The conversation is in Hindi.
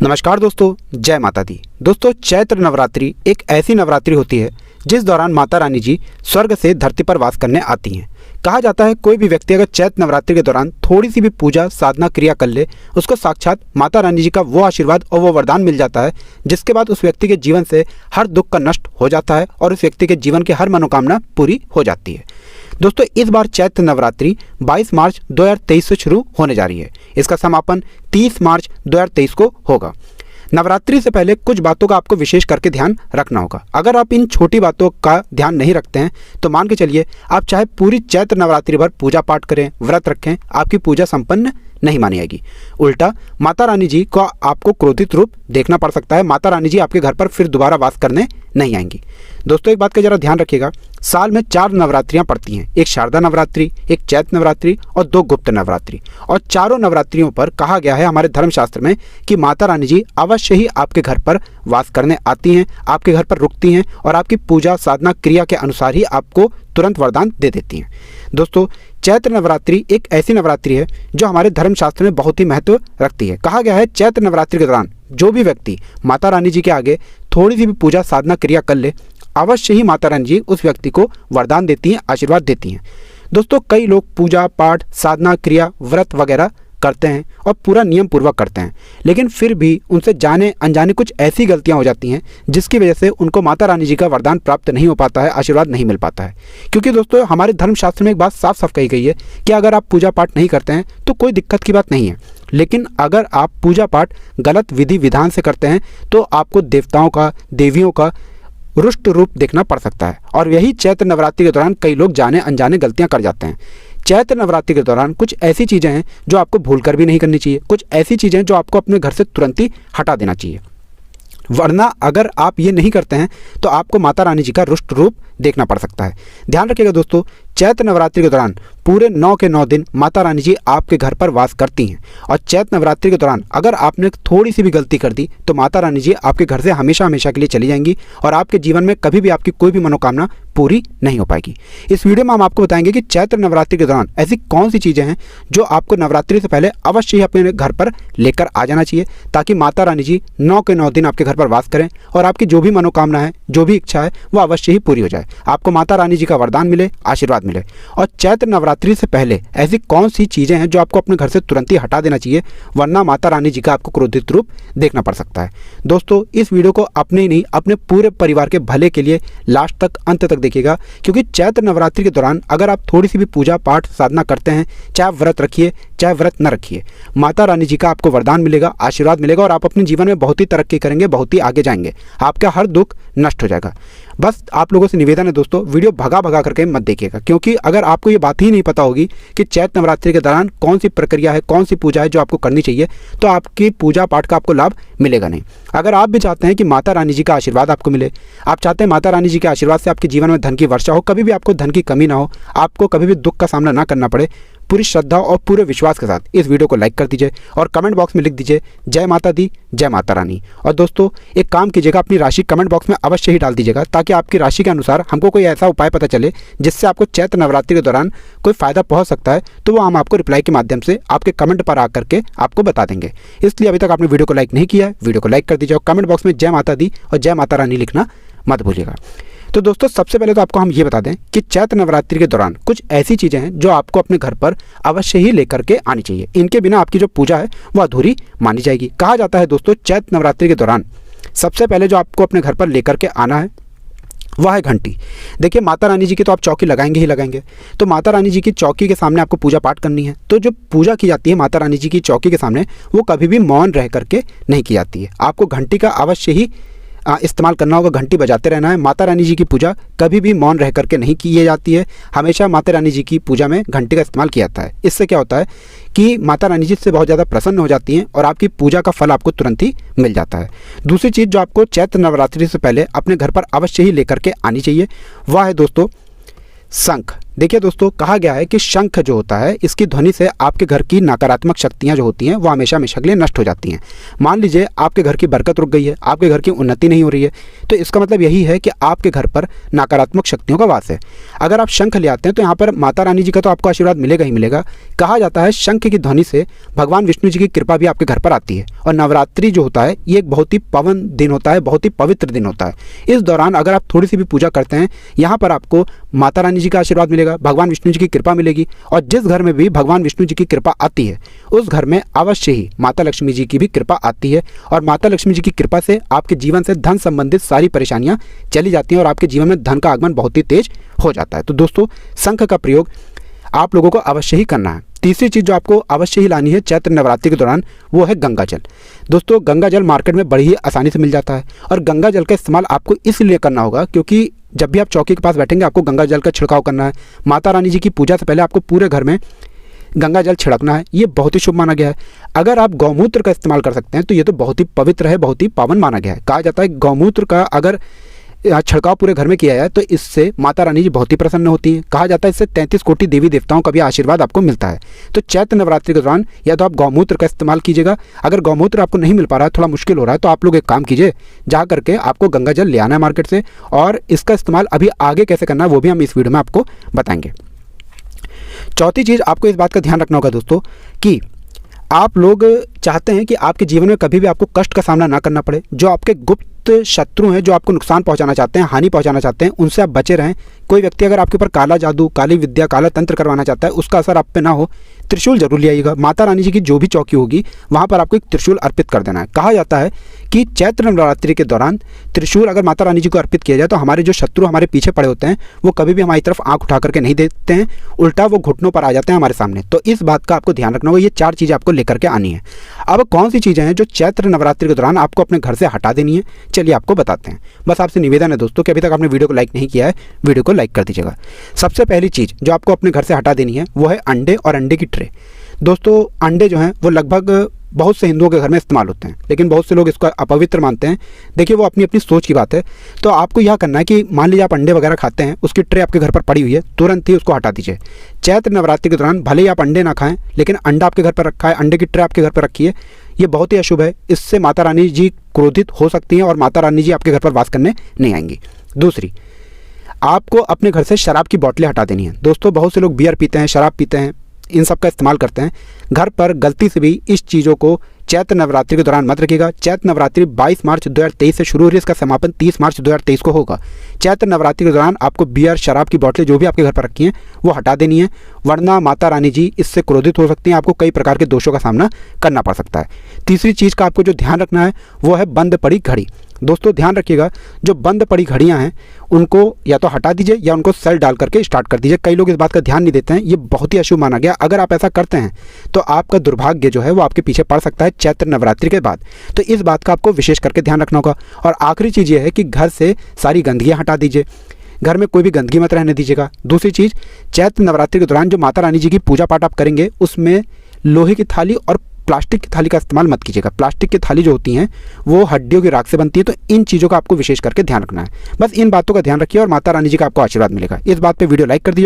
नमस्कार दोस्तों, जय माता दी। दोस्तों, चैत्र नवरात्रि एक ऐसी नवरात्रि होती है जिस दौरान माता रानी जी स्वर्ग से धरती पर वास करने आती हैं। कहा जाता है कोई भी व्यक्ति अगर चैत्र नवरात्रि के दौरान थोड़ी सी भी पूजा साधना क्रिया कर ले, उसको साक्षात माता रानी जी का वो आशीर्वाद और वो वरदान मिल जाता है, जिसके बाद उस व्यक्ति के जीवन से हर दुख का नष्ट हो जाता है और उस व्यक्ति के जीवन की हर मनोकामना पूरी हो जाती है। दोस्तों, इस बार चैत्र नवरात्रि 22 मार्च 2023 से शुरू होने जा रही है। इसका समापन 30 मार्च 2023 को होगा। नवरात्रि से पहले कुछ बातों का आपको विशेष करके ध्यान रखना होगा। अगर आप इन छोटी बातों का ध्यान नहीं रखते हैं तो मान के चलिए आप चाहे पूरी चैत्र नवरात्रि भर पूजा पाठ करें, व्रत रखें, आपकी पूजा संपन्न नहीं मानी जाएगी। उल्टा माता रानी जी को आपको क्रोधित रूप देखना पड़ सकता है। माता रानी जी आपके घर पर फिर दोबारा वास करने नहीं आएंगी। दोस्तों, एक बात का जरा ध्यान रखिएगा, साल में 4 नवरात्रियां पड़ती हैं। एक शारदा नवरात्रि, एक चैत्र नवरात्रि और 2 गुप्त नवरात्रि। और चारों नवरात्रियों पर कहा गया है हमारे धर्मशास्त्र में कि माता रानी जी अवश्य ही आपके घर पर वास करने आती हैं, आपके घर पर रुकती हैं और आपकी पूजा साधना क्रिया के अनुसार ही आपको तुरंत वरदान दे देती हैं। दोस्तों, चैत्र नवरात्रि एक ऐसी नवरात्रि है जो हमारे धर्मशास्त्र में बहुत ही महत्व रखती है। कहा गया है चैत्र नवरात्रि के दौरान जो भी व्यक्ति माता रानी जी के आगे थोड़ी सी भी पूजा साधना क्रिया कर ले, अवश्य ही माता रानी जी उस व्यक्ति को वरदान देती हैं, आशीर्वाद देती हैं। दोस्तों, कई लोग पूजा पाठ साधना क्रिया व्रत वगैरह करते हैं और पूरा नियम पूर्वक करते हैं, लेकिन फिर भी उनसे जाने अनजाने कुछ ऐसी गलतियां हो जाती हैं जिसकी वजह से उनको माता रानी जी का वरदान प्राप्त नहीं हो पाता है, आशीर्वाद नहीं मिल पाता है। क्योंकि दोस्तों, हमारे धर्मशास्त्र में एक बात साफ साफ कही गई है कि अगर आप पूजा पाठ नहीं करते हैं तो कोई दिक्कत की बात नहीं है, लेकिन अगर आप पूजा पाठ गलत विधि विधान से करते हैं तो आपको देवताओं का, देवियों का रुष्ट रूप देखना पड़ सकता है। और यही चैत्र नवरात्रि के दौरान कई लोग जाने अनजाने गलतियां कर जाते हैं। चैत्र नवरात्रि के दौरान कुछ ऐसी चीज़ें हैं जो आपको भूलकर भी नहीं करनी चाहिए, कुछ ऐसी चीज़ें जो आपको अपने घर से तुरंत ही हटा देना चाहिए, वरना अगर आप ये नहीं करते हैं तो आपको माता रानी जी का रुष्ट रूप देखना पड़ सकता है। ध्यान रखिएगा दोस्तों, चैत्र नवरात्रि के दौरान पूरे 9 के 9 दिन माता रानी जी आपके घर पर वास करती हैं। और चैत्र नवरात्रि के दौरान अगर आपने थोड़ी सी भी गलती कर दी तो माता रानी जी आपके घर से हमेशा हमेशा के लिए चली जाएंगी और आपके जीवन में कभी भी आपकी कोई भी मनोकामना पूरी नहीं हो पाएगी। इस वीडियो में हम आपको बताएंगे कि चैत्र नवरात्रि के दौरान ऐसी कौन सी चीज़ें हैं जो आपको नवरात्रि से पहले अवश्य ही अपने घर पर लेकर आ जाना चाहिए, ताकि माता रानी जी 9 के 9 दिन आपके घर पर वास करें और आपकी जो भी मनोकामना है, जो भी इच्छा है, वो अवश्य ही पूरी हो जाए, आपको माता रानी जी का वरदान मिले, आशीर्वाद मिले। और चैत्र नवरात्रि से पहले ऐसी कौन सी चीज़ें हैं जो आपको अपने घर से तुरंत ही हटा देना चाहिए, वरना माता रानी जी का आपको क्रोधित रूप देखना पड़ सकता है। दोस्तों, इस वीडियो को अपने ही नहीं अपने पूरे परिवार के भले के लिए लास्ट तक, अंत तक देखिएगा, क्योंकि चैत्र नवरात्रि के दौरान अगर आप थोड़ी सी भी पूजा पाठ साधना करते हैं, चाहे व्रत रखिए चाहे व्रत न रखिए, माता रानी जी का आपको वरदान मिलेगा, आशीर्वाद मिलेगा और आप अपने जीवन में बहुत ही तरक्की करेंगे, बहुत ही आगे जाएंगे, आपका हर दुख नष्ट हो जाएगा। बस आप लोगों से निवेदन है दोस्तों, वीडियो भगा भगा करके मत देखिएगा, क्योंकि अगर आपको ये बात ही नहीं पता होगी कि चैत्र नवरात्रि के दौरान कौन सी प्रक्रिया है, कौन सी पूजा है जो आपको करनी चाहिए, तो आपकी पूजा पाठ का आपको लाभ मिलेगा नहीं। अगर आप भी चाहते हैं कि माता रानी जी का आशीर्वाद आपको मिले, आप चाहते हैं माता रानी जी के आशीर्वाद से आपके जीवन में धन की वर्षा हो, कभी भी आपको धन की कमी ना हो, आपको कभी भी दुख का सामना ना करना पड़े, पूरी श्रद्धा और पूरे विश्वास के साथ इस वीडियो को लाइक कर दीजिए और कमेंट बॉक्स में लिख दीजिए जय माता दी, जय माता रानी। और दोस्तों, एक काम कीजिएगा, अपनी राशि कमेंट बॉक्स में अवश्य ही डाल दीजिएगा, ताकि आपकी राशि के अनुसार हमको कोई ऐसा उपाय पता चले जिससे आपको चैत्र नवरात्रि के दौरान कोई फायदा पहुंच सकता है, तो वो हम आपको रिप्लाई के माध्यम से आपके कमेंट पर आकर के आपको बता देंगे। इसलिए अभी तक आपने वीडियो को लाइक नहीं किया है, वीडियो को लाइक कर दीजिए और कमेंट बॉक्स में जय माता दी और जय माता रानी लिखना मत भूलिएगा। तो दोस्तों, सबसे पहले तो आपको हम ये बता दें कि चैत्र नवरात्रि के दौरान कुछ ऐसी चीज़ें हैं जो आपको अपने घर पर अवश्य ही लेकर के आनी चाहिए। इनके बिना आपकी जो पूजा है वो अधूरी मानी जाएगी। कहा जाता है दोस्तों, चैत्र नवरात्रि के दौरान सबसे पहले जो आपको अपने घर पर लेकर के आना है वह है घंटी। देखिए, माता रानी जी की तो आप चौकी लगाएंगे ही लगाएंगे, तो माता रानी जी की चौकी के सामने आपको पूजा पाठ करनी है। तो जो पूजा की जाती है माता रानी जी की चौकी के सामने, वो कभी भी मौन रह करके नहीं की जाती है। आपको घंटी का अवश्य ही इस्तेमाल करना होगा, घंटी बजाते रहना है। माता रानी जी की पूजा कभी भी मौन रह करके नहीं की जाती है, हमेशा माता रानी जी की पूजा में घंटी का इस्तेमाल किया जाता है। इससे क्या होता है कि माता रानी जी से बहुत ज़्यादा प्रसन्न हो जाती हैं और आपकी पूजा का फल आपको तुरंत ही मिल जाता है। दूसरी चीज़ जो आपको चैत्र नवरात्रि से पहले अपने घर पर अवश्य ही लेकर के आनी चाहिए, वह है दोस्तों शंख। देखिए दोस्तों, कहा गया है कि शंख जो होता है, इसकी ध्वनि से आपके घर की नकारात्मक शक्तियां जो होती हैं वो हमेशा हमेशा के लिए नष्ट हो जाती हैं। मान लीजिए आपके घर की बरकत रुक गई है, आपके घर की उन्नति नहीं हो रही है, तो इसका मतलब यही है कि आपके घर पर नकारात्मक शक्तियों का वास है। अगर आप शंख ले आते हैं तो यहाँ पर माता रानी जी का तो आपको आशीर्वाद मिलेगा ही मिलेगा। कहा जाता है शंख की ध्वनि से भगवान विष्णु जी की कृपा भी आपके घर पर आती है। और नवरात्रि जो होता है ये एक बहुत ही पावन दिन होता है, बहुत ही पवित्र दिन होता है। इस दौरान अगर आप थोड़ी सी भी पूजा करते हैं, यहाँ पर आपको माता रानी जी का आशीर्वाद मिलेगा, भगवान विष्णु जी की कृपा मिलेगी। और जिस घर में भी भगवान विष्णु जी की कृपा आती है उस घर में अवश्य ही माता लक्ष्मी जी की भी कृपा आती है। और माता लक्ष्मी जी की कृपा से आपके जीवन से धन संबंधित सारी परेशानियां चली जाती हैं और आपके जीवन में धन का आगमन बहुत ही तेज हो जाता है। तो दोस्तों, शंख का प्रयोग आप लोगों को अवश्य ही करना है। तीसरी चीज़ जो आपको अवश्य ही लानी है चैत्र नवरात्रि के दौरान, वो है गंगा जल। दोस्तों, गंगा जल मार्केट में बड़ी ही आसानी से मिल जाता है और गंगा जल का इस्तेमाल आपको इसलिए करना होगा क्योंकि जब भी आप चौकी के पास बैठेंगे आपको गंगा जल का छिड़काव करना है। माता रानी जी की पूजा से पहले आपको पूरे घर में गंगा जल छिड़कना है। ये बहुत ही शुभ माना गया है। अगर आप गौमूत्र का इस्तेमाल कर सकते हैं तो ये तो बहुत ही पवित्र है, बहुत ही पावन माना गया है। कहा जाता है गौमूत्र का अगर छिड़काव पूरे घर में किया जाए तो इससे माता रानी जी बहुत ही प्रसन्न होती हैं। कहा जाता है इससे 33 कोटि देवी देवताओं का भी आशीर्वाद आपको मिलता है। तो चैत्र नवरात्रि के दौरान या तो आप गौमूत्र का इस्तेमाल कीजिएगा। अगर गौमूत्र आपको नहीं मिल पा रहा है, थोड़ा मुश्किल हो रहा है, तो आप लोग एक काम कीजिए, जा करके आपको गंगा जल ले आना है मार्केट से। और इसका इस्तेमाल अभी आगे कैसे करना है वो भी हम इस वीडियो में आपको बताएंगे। चौथी चीज़ आपको इस बात का ध्यान रखना होगा दोस्तों कि आप लोग चाहते हैं कि आपके जीवन में कभी भी आपको कष्ट का सामना ना करना पड़े। जो आपके गुप्त शत्रु हैं, जो आपको नुकसान पहुंचाना चाहते हैं, हानि पहुंचाना चाहते हैं, उनसे आप बचे रहें। कोई व्यक्ति अगर आपके ऊपर काला जादू, काली विद्या, काला तंत्र करवाना चाहता है, उसका असर आप पे ना हो, त्रिशूल जरूर ले आइएगा। माता रानी जी की जो भी चौकी होगी वहाँ पर आपको एक त्रिशूल अर्पित कर देना है। कहा जाता है कि चैत्र नवरात्रि के दौरान त्रिशूल अगर माता रानी जी को अर्पित किया जाए तो हमारे जो शत्रु हमारे पीछे पड़े होते हैं वो कभी भी हमारी तरफ आंख उठा करके नहीं देखते हैं, उल्टा वो घुटनों पर आ जाते हैं हमारे सामने। तो इस बात का आपको ध्यान रखना होगा। ये 4 चीज़ें आपको लेकर के आनी है। अब कौन सी चीज़ें हैं जो चैत्र नवरात्रि के दौरान आपको अपने घर से हटा देनी है, चलिए आपको बताते हैं। बस आपसे निवेदन है दोस्तों कि अभी तक आपने वीडियो को लाइक नहीं किया है, वीडियो को लाइक कर दीजिएगा। सबसे पहली चीज़ जो आपको अपने घर से हटा देनी है वो है अंडे और अंडे की ट्रे। दोस्तों, अंडे जो हैं वो लगभग बहुत से हिंदुओं के घर में इस्तेमाल होते हैं, लेकिन बहुत से लोग इसको अपवित्र मानते हैं। देखिए, वो अपनी अपनी सोच की बात है। तो आपको यह करना है कि मान लीजिए आप अंडे वगैरह खाते हैं, उसकी ट्रे आपके घर पर पड़ी हुई है, तुरंत ही उसको हटा दीजिए। चैत्र नवरात्रि के दौरान भले ही आप अंडे ना खाएं, लेकिन अंडा आपके घर पर रखा है, अंडे की ट्रे आपके घर पर रखी है, ये बहुत ही अशुभ है। इससे माता रानी जी क्रोधित हो सकती हैं और माता रानी जी आपके घर पर वास करने नहीं आएंगी। दूसरी, आपको अपने घर से शराब की बोतलें हटा देनी है। दोस्तों, बहुत से लोग बियर पीते हैं, शराब पीते हैं, इन सब का इस्तेमाल करते हैं। घर पर गलती से भी इस चीज़ों को चैत्र नवरात्रि के दौरान मत रखिएगा। चैत्र नवरात्रि 22 मार्च 2023 से शुरू हो रही है, इसका समापन 30 मार्च 2023 को होगा। चैत्र नवरात्रि के दौरान आपको बियर, शराब की बोतलें जो भी आपके घर पर रखी हैं वो हटा देनी है, वरना माता रानी जी इससे क्रोधित हो सकती हैं, आपको कई प्रकार के दोषों का सामना करना पड़ सकता है। तीसरी चीज़ का आपको जो ध्यान रखना है वो है बंद पड़ी घड़ी। दोस्तों, ध्यान रखिएगा, जो बंद पड़ी घड़ियां हैं उनको या तो हटा दीजिए या उनको सेल डाल करके स्टार्ट कर दीजिए। कई लोग इस बात का ध्यान नहीं देते हैं, ये बहुत ही अशुभ माना गया। अगर आप ऐसा करते हैं तो आपका दुर्भाग्य जो है वो आपके पीछे पड़ सकता है चैत्र नवरात्रि के बाद। तो इस बात का आपको विशेष करके ध्यान रखना होगा। और आखिरी चीज़ ये है कि घर से सारी गंदगियाँ हटा दीजिए, घर में कोई भी गंदगी मत रहने दीजिएगा। दूसरी चीज़, चैत्र नवरात्रि के दौरान जो माता रानी जी की पूजा पाठ आप करेंगे उसमें लोहे की थाली और प्लास्टिक की थाली का इस्तेमाल मत कीजिएगा। प्लास्टिक की थाली जो होती हैं वो हड्डियों की राख से बनती है। तो इन चीज़ों का आपको विशेष करके ध्यान रखना है। बस इन बातों का ध्यान रखिए और माता रानी जी का आपको आशीर्वाद मिलेगा। इस बात पे वीडियो लाइक कर दीजिए।